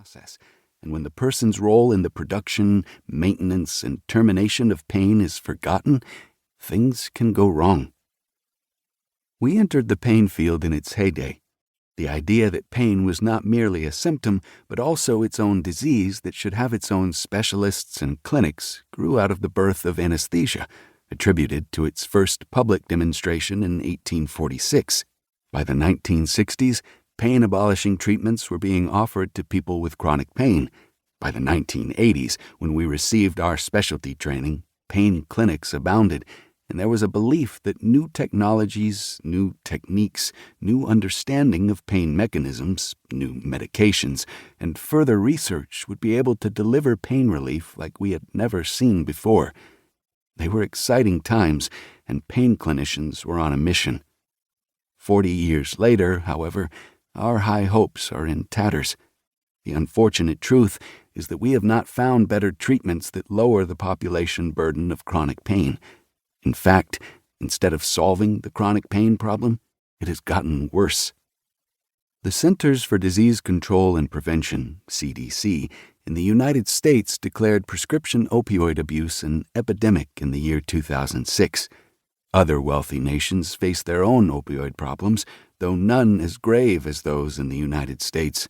process, and when the person's role in the production, maintenance, and termination of pain is forgotten, things can go wrong. We entered the pain field in its heyday. The idea that pain was not merely a symptom, but also its own disease that should have its own specialists and clinics grew out of the birth of anesthesia, attributed to its first public demonstration in 1846. By the 1960s, pain-abolishing treatments were being offered to people with chronic pain. By the 1980s, when we received our specialty training, pain clinics abounded, and there was a belief that new technologies, new techniques, new understanding of pain mechanisms, new medications, and further research would be able to deliver pain relief like we had never seen before. They were exciting times, and pain clinicians were on a mission. 40 years later, however, our high hopes are in tatters. The unfortunate truth is that we have not found better treatments that lower the population burden of chronic pain. In fact, instead of solving the chronic pain problem, it has gotten worse. The Centers for Disease Control and Prevention, CDC, in the United States declared prescription opioid abuse an epidemic in the year 2006. Other wealthy nations face their own opioid problems, though none as grave as those in the United States.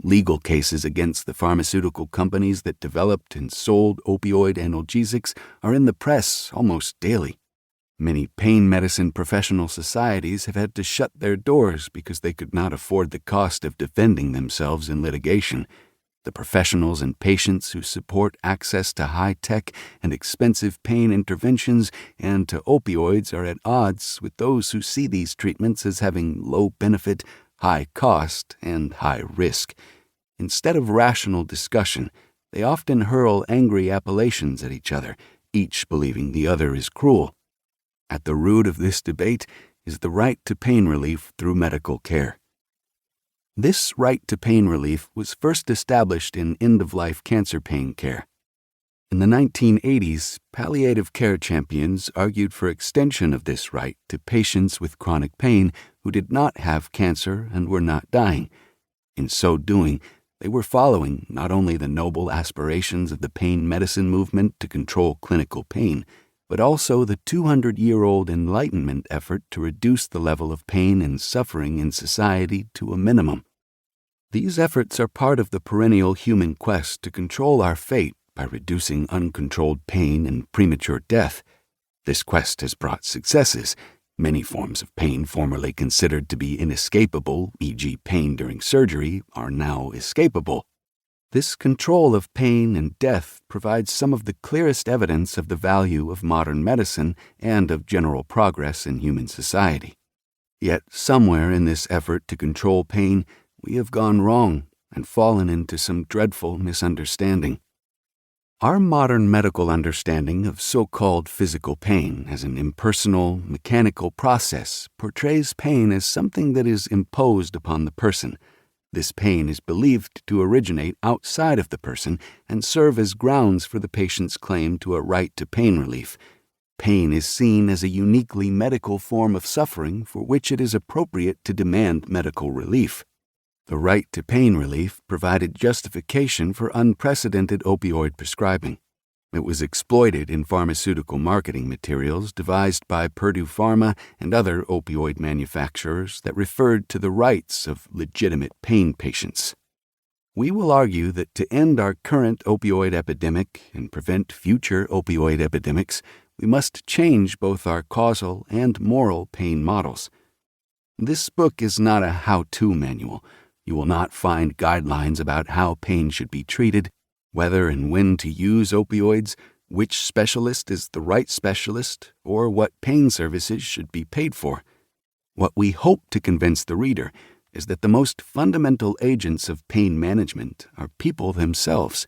Legal cases against the pharmaceutical companies that developed and sold opioid analgesics are in the press almost daily. Many pain medicine professional societies have had to shut their doors because they could not afford the cost of defending themselves in litigation. The professionals and patients who support access to high-tech and expensive pain interventions and to opioids are at odds with those who see these treatments as having low benefit, high cost, and high risk. Instead of rational discussion, they often hurl angry appellations at each other, each believing the other is cruel. At the root of this debate is the right to pain relief through medical care. This right to pain relief was first established in end-of-life cancer pain care. In the 1980s, palliative care champions argued for extension of this right to patients with chronic pain who did not have cancer and were not dying. In so doing, they were following not only the noble aspirations of the pain medicine movement to control clinical pain, but also the 200-year-old Enlightenment effort to reduce the level of pain and suffering in society to a minimum. These efforts are part of the perennial human quest to control our fate by reducing uncontrolled pain and premature death. This quest has brought successes. Many forms of pain formerly considered to be inescapable, e.g. pain during surgery, are now escapable. This control of pain and death provides some of the clearest evidence of the value of modern medicine and of general progress in human society. Yet somewhere in this effort to control pain, we have gone wrong and fallen into some dreadful misunderstanding. Our modern medical understanding of so-called physical pain as an impersonal, mechanical process portrays pain as something that is imposed upon the person. This pain is believed to originate outside of the person and serve as grounds for the patient's claim to a right to pain relief. Pain is seen as a uniquely medical form of suffering for which it is appropriate to demand medical relief. The right to pain relief provided justification for unprecedented opioid prescribing. It was exploited in pharmaceutical marketing materials devised by Purdue Pharma and other opioid manufacturers that referred to the rights of legitimate pain patients. We will argue that to end our current opioid epidemic and prevent future opioid epidemics, we must change both our causal and moral pain models. This book is not a how-to manual. You will not find guidelines about how pain should be treated, whether and when to use opioids, which specialist is the right specialist, or what pain services should be paid for. What we hope to convince the reader is that the most fundamental agents of pain management are people themselves.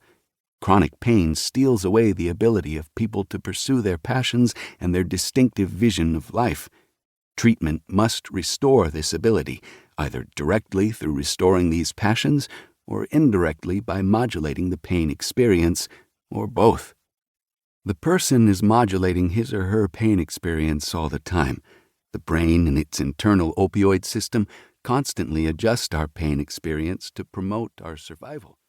Chronic pain steals away the ability of people to pursue their passions and their distinctive vision of life. Treatment must restore this ability, either directly through restoring these passions or indirectly by modulating the pain experience, or both. The person is modulating his or her pain experience all the time. The brain and its internal opioid system constantly adjust our pain experience to promote our survival.